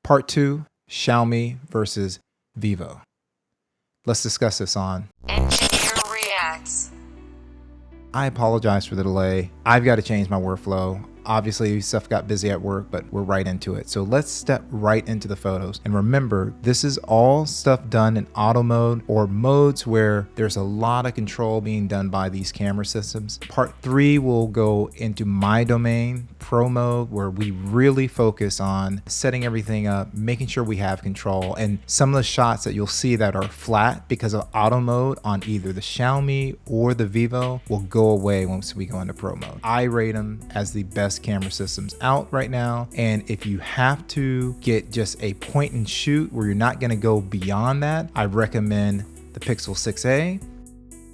Part 2, Xiaomi versus Vivo. Let's discuss this on Engineer Reacts. I apologize for the delay. I've got to change my workflow. Obviously, stuff got busy at work, but we're right into it. So let's step right into the photos. And remember, this is all stuff done in auto mode or modes where there's a lot of control being done by these camera systems. Part 3 will go into my domain, pro mode, where we really focus on setting everything up, making sure we have control. And some of the shots that you'll see that are flat because of auto mode on either the Xiaomi or the Vivo will go away once we go into pro mode. I rate them as the best camera systems out right now, and if you have to get just a point and shoot where you're not going to go beyond that, I recommend the Pixel 6a.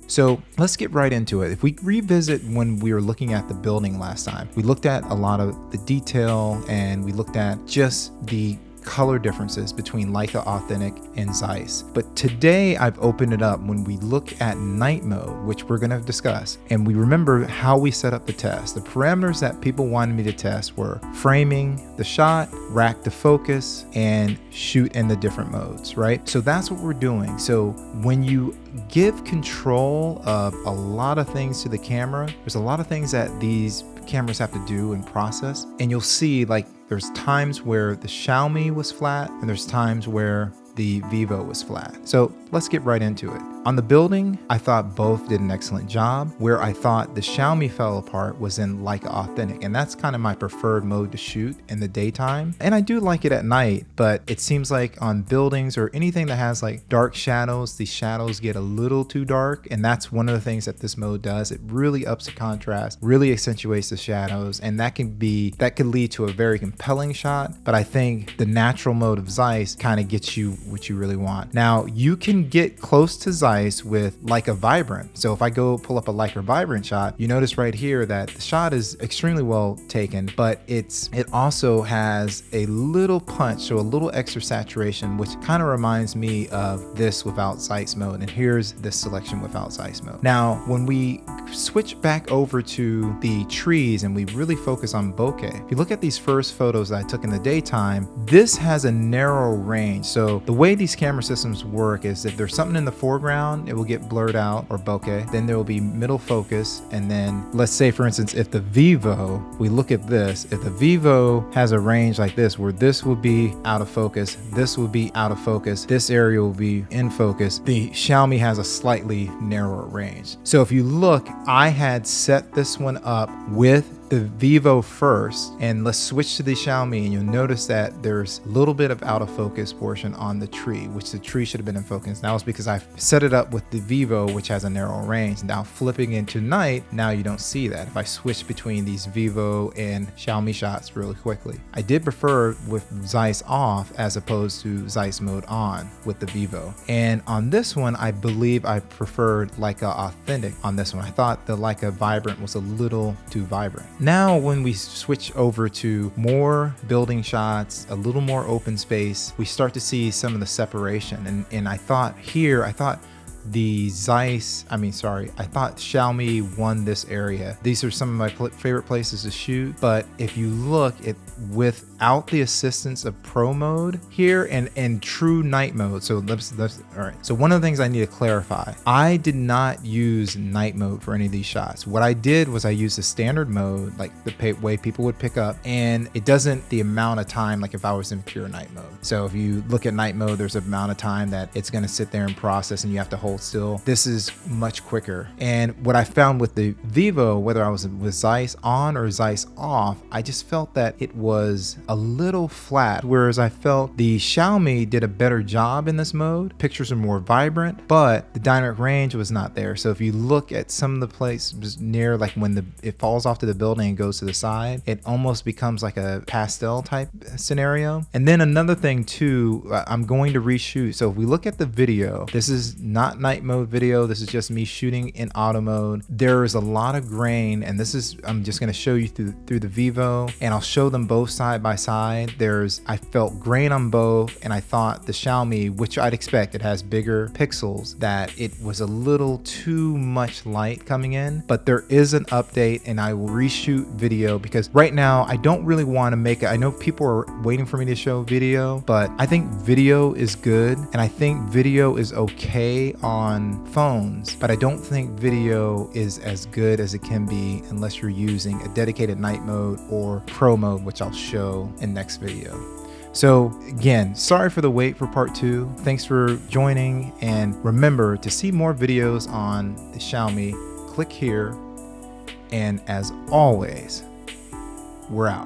So let's get right into it. If we revisit when we were looking at the building last time, we looked at a lot of the detail and we looked at just the color differences between Leica Authentic and Zeiss. But today I've opened it up when we look at night mode, which we're going to discuss, and we remember how we set up the test. The parameters that people wanted me to test were framing the shot, rack to focus, and shoot in the different modes, right? So that's what we're doing. So when you give control of a lot of things to the camera, there's a lot of things that these cameras have to do and process, and you'll see like there's times where the Xiaomi was flat and there's times where the Vivo was flat. So let's get right into it. On the building, I thought both did an excellent job. Where I thought the Xiaomi fell apart was in Leica Authentic, and that's kind of my preferred mode to shoot in the daytime. And I do like it at night, but it seems like on buildings or anything that has like dark shadows, the shadows get a little too dark, and that's one of the things that this mode does. It really ups the contrast, really accentuates the shadows, and that could lead to a very compelling shot. But I think the natural mode of Zeiss kind of gets you what you really want. Now, you can get close to Zeiss with Leica Vibrant. So if I go pull up a Leica Vibrant shot, you notice right here that the shot is extremely well taken, but it also has a little punch, so a little extra saturation, which kind of reminds me of this without Zeiss mode. And here's this selection without Zeiss mode. Now, when we switch back over to the trees and we really focus on bokeh, if you look at these first photos that I took in the daytime, this has a narrow range. So the way these camera systems work is if there's something in the foreground, it will get blurred out or bokeh. Then there will be middle focus. And then let's say, for instance, if the Vivo, we look at this, if the Vivo has a range like this, where this will be out of focus, this will be out of focus, this area will be in focus, the Xiaomi has a slightly narrower range. So if you look, I had set this one up with the Vivo first, and let's switch to the Xiaomi, and you'll notice that there's a little bit of out of focus portion on the tree, which the tree should have been in focus. That was because I set it up with the Vivo, which has a narrow range. Now flipping into night, now you don't see that. If I switch between these Vivo and Xiaomi shots really quickly, I did prefer with Zeiss off as opposed to Zeiss mode on with the Vivo. And on this one, I believe I preferred Leica Authentic on this one. I thought the Leica Vibrant was a little too vibrant. Now, when we switch over to more building shots, a little more open space, we start to see some of the separation. And I thought Xiaomi won this area. These are some of my favorite places to shoot, but if you look at without the assistance of pro mode here and true night mode. So let's all right. So one of the things I need to clarify, I did not use night mode for any of these shots. What I did was I used the standard mode, like the way people would pick up, and it doesn't the amount of time like if I was in pure night mode. So if you look at night mode, there's an amount of time that it's going to sit there and process and you have to hold still. This is much quicker. And what I found with the Vivo, whether I was with Zeiss on or Zeiss off, I just felt that it was a little flat, whereas I felt the Xiaomi did a better job in this mode. Pictures are more vibrant, but the dynamic range was not there. So if you look at some of the places near, like when it falls off to the building and goes to the side, it almost becomes like a pastel type scenario. And then another thing too, I'm going to reshoot. So if we look at the video, this is not night mode video. This is just me shooting in auto mode. There is a lot of grain, and this is, I'm just gonna show you through the Vivo, and I'll show them both side by side. I felt grain on both, and I thought the Xiaomi, which I'd expect, it has bigger pixels, that it was a little too much light coming in. But there is an update, and I will reshoot video, because right now I don't really want to make it. I know people are waiting for me to show video, but I think video is good, and I think video is okay on phones, but I don't think video is as good as it can be unless you're using a dedicated night mode or pro mode, which I'll show in next video. So again, sorry for the wait for part 2. Thanks for joining, and remember, to see more videos on the Xiaomi, click here, and as always, we're out.